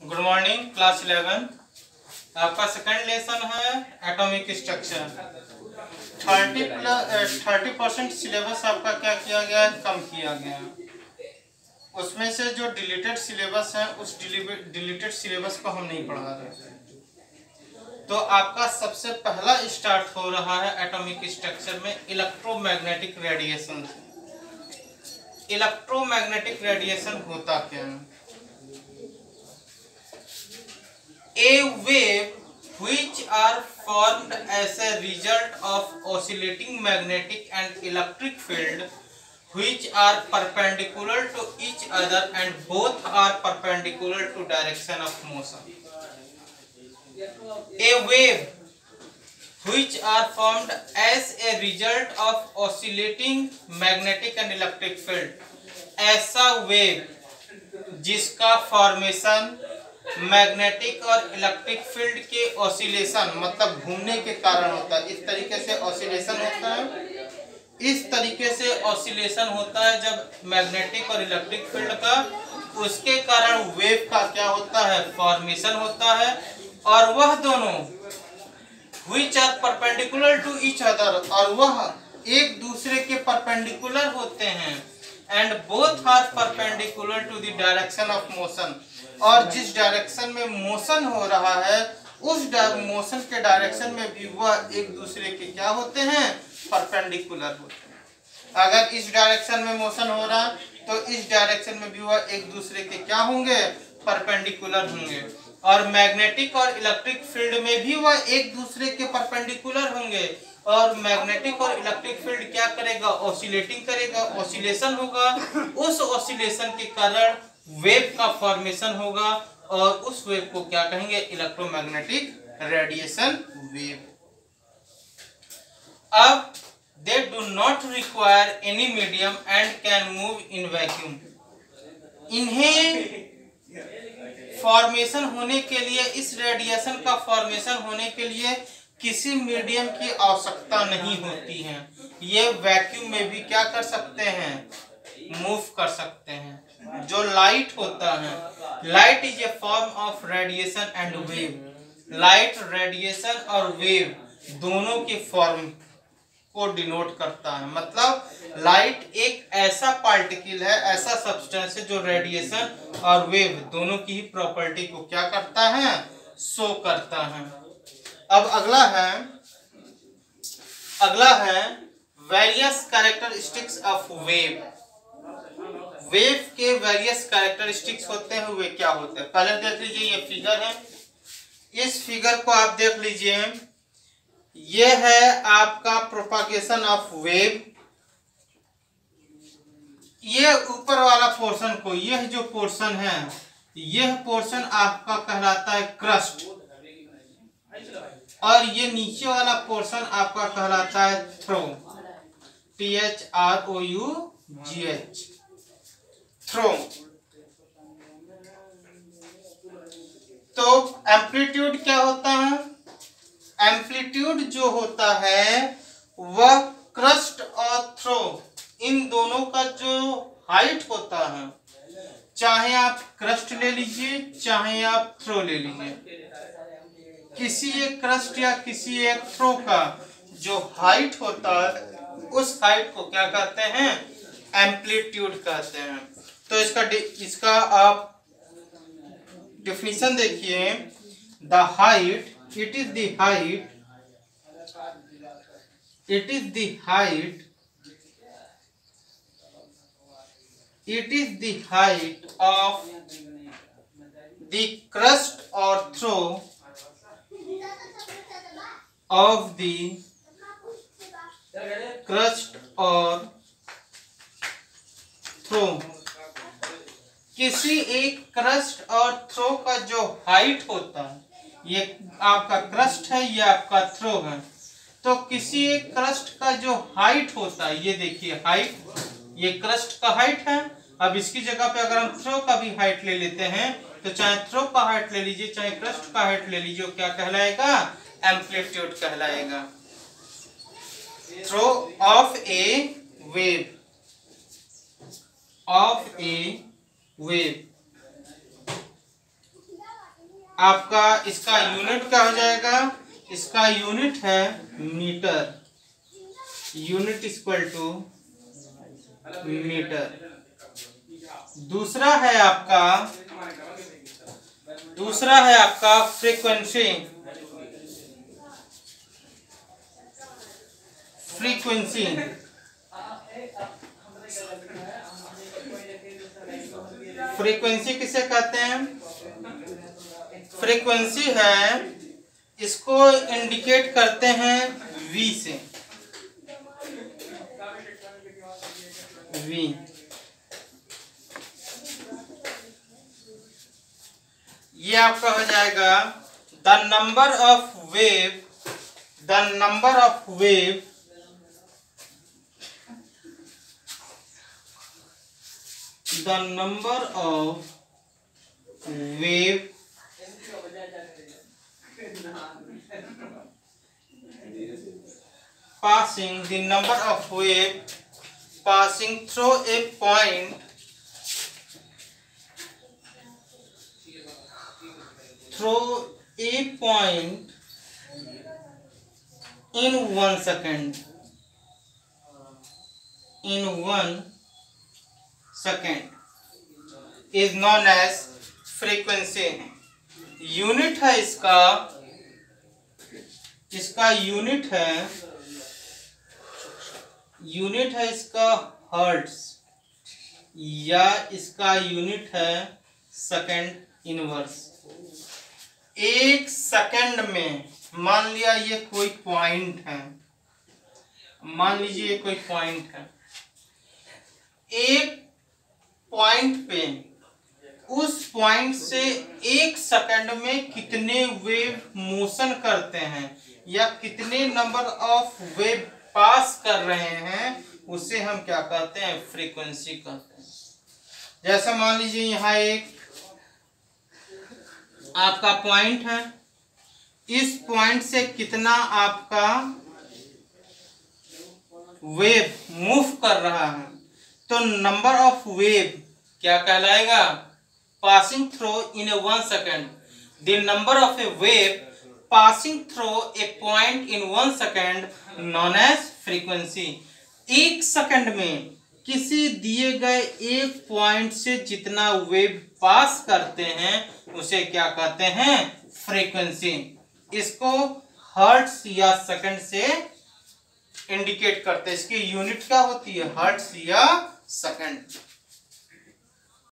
Good morning class 11। आपका second lesson है atomic structure. 30% syllabus आपका क्या किया गया है, कम किया गया है। उसमें से जो डिलीटेड सिलेबस है उस डिलीटेड सिलेबस को हम नहीं पढ़ा रहे। तो आपका सबसे पहला स्टार्ट हो रहा है एटॉमिक स्ट्रक्चर में इलेक्ट्रोमैग्नेटिक रेडिएशन। इलेक्ट्रोमैग्नेटिक रेडिएशन होता क्या है? A wave which are formed as a result of oscillating magnetic and electric field which are perpendicular to each other and both are perpendicular to direction of motion. A wave which are formed as a result of oscillating magnetic and electric field, ऐसा wave जिसका formation magnetic और electric field के oscillation मतलब घूमने के कारण होता है। इस तरीके से ऑसिलेशन होता है। इस तरीके से ऑसिलेशन होता है जब मैग्नेटिक और इलेक्ट्रिक फील्ड का, उसके कारण वेव का क्या होता है, फॉर्मेशन होता है। और वह दोनों which are perpendicular to each other, और वह एक दूसरे के परपेंडिकुलर होते हैं। And both are perpendicular to the direction of motion, और जिस डायरेक्शन में मोशन हो रहा है उस मोशन के डायरेक्शन में भी वह एक दूसरे के क्या होते हैं, परपेंडिकुलर होते हैं। अगर इस डायरेक्शन में मोशन हो रहा तो इस डायरेक्शन में भी वह एक दूसरे के क्या होंगे, परपेंडिकुलर होंगे। और मैग्नेटिक और इलेक्ट्रिक फील्ड में भी वह एक दूसरे के परपेंडिकुलर होंगे। और मैग्नेटिक और इलेक्ट्रिक फील्ड क्या करेगा, ऑसिलेटिंग करेगा, ऑसिलेशन होगा। उस ऑसिलेशन के कारण वेव का फॉर्मेशन होगा और उस वेव को क्या कहेंगे, इलेक्ट्रोमैग्नेटिक रेडिएशन वेव। अब they do not require any medium and can move in vacuum। इन्हें फॉर्मेशन होने के लिए, इस रेडिएशन का फॉर्मेशन होने के लिए किसी मीडियम की आवश्यकता नहीं होती है। ये वैक्यूम में भी क्या कर सकते हैं, मूव कर सकते हैं। जो लाइट होता है, light is a form of radiation and wave. Light radiation और वेव दोनों के फॉर्म को डिनोट करता है। मतलब लाइट एक ऐसा पार्टिकल है, ऐसा सब्सटेंस है जो रेडिएशन और वेव दोनों की ही प्रॉपर्टी को क्या करता है, शो करता है। अब अगला है various characteristics of wave. Wave के वेरियस कैरेक्टरिस्टिक्स होते हैं, वे क्या होते हैं पहले देख लीजिए। ये फिगर है, इस फिगर को आप देख लीजिए। ये है आपका प्रोपागेशन ऑफ वेव। ये ऊपर वाला पोर्शन को, यह जो पोर्शन है, यह पोर्शन आपका कहलाता है क्रस्ट, और ये नीचे वाला पोर्शन आपका कहलाता है थ्रो, THROUGH, थ्रो। तो एम्पलीट्यूड क्या होता है, एम्पलीट्यूड जो होता है वह क्रस्ट और थ्रो इन दोनों का जो हाइट होता है, चाहे आप क्रस्ट ले लीजिए चाहे आप थ्रो ले लीजिए, किसी एक क्रस्ट या किसी एक थ्रो का जो हाइट होता है उस हाइट को क्या कहते हैं, एम्पलीट्यूड कहते हैं। तो इसका आप डेफिनेशन देखिए। The height, it is the height of the crust or throw of the crust or throw। किसी एक क्रस्ट और थ्रो का जो हाइट होता है, ये आपका क्रस्ट है, ये आपका थ्रो है। तो किसी एक क्रस्ट का जो हाइट होता है, ये देखिए हाइट, ये क्रस्ट का हाइट है। अब इसकी जगह पे अगर हम थ्रो का भी हाइट ले लेते हैं, तो चाहे थ्रो का हाइट ले लीजिए चाहे क्रस्ट का हाइट ले लीजिए, क्या कहलाएगा, एम्पलीट्यूड कहलाएगा। Throw of a wave, of a wave. आपका इसका यूनिट क्या हो जाएगा, इसका यूनिट है metre, unit equal to metre. दूसरा है आपका फ्रीक्वेंसी, फ्रीक्वेंसी फ्रीक्वेंसी किसे कहते हैं, फ्रीक्वेंसी है, इसको इंडिकेट करते हैं V से, V। ये आपका हो जाएगा the number of wave, the number of wave the number of wave passing, the number of wave passing through a point in 1 second, in 1 second is known as frequency। Unit है इसका unit है इसका hertz, या इसका unit है second inverse. एक second में मान लिया ये कोई पॉइंट है, मान लीजिए ये कोई पॉइंट है, एक पॉइंट पे, उस पॉइंट से एक सेकंड में कितने वेव मोशन करते हैं या कितने नंबर ऑफ वेव पास कर रहे हैं, उसे हम क्या कहते हैं, फ्रीक्वेंसी कहते हैं। जैसे मान लीजिए यहाँ एक आपका पॉइंट है, इस पॉइंट से कितना आपका वेव मूव कर रहा है, तो नंबर ऑफ वेव क्या कहलाएगा, passing through in 1 second. The number of a wave passing through a point in 1 second known as frequency. एक सेकंड में किसी दिए गए एक पॉइंट से जितना वेव पास करते हैं उसे क्या कहते हैं, फ्रीक्वेंसी। इसको हर्ट्ज या सेकंड से इंडिकेट करते हैं, इसकी यूनिट क्या होती है, हर्ट्ज या सेकंड।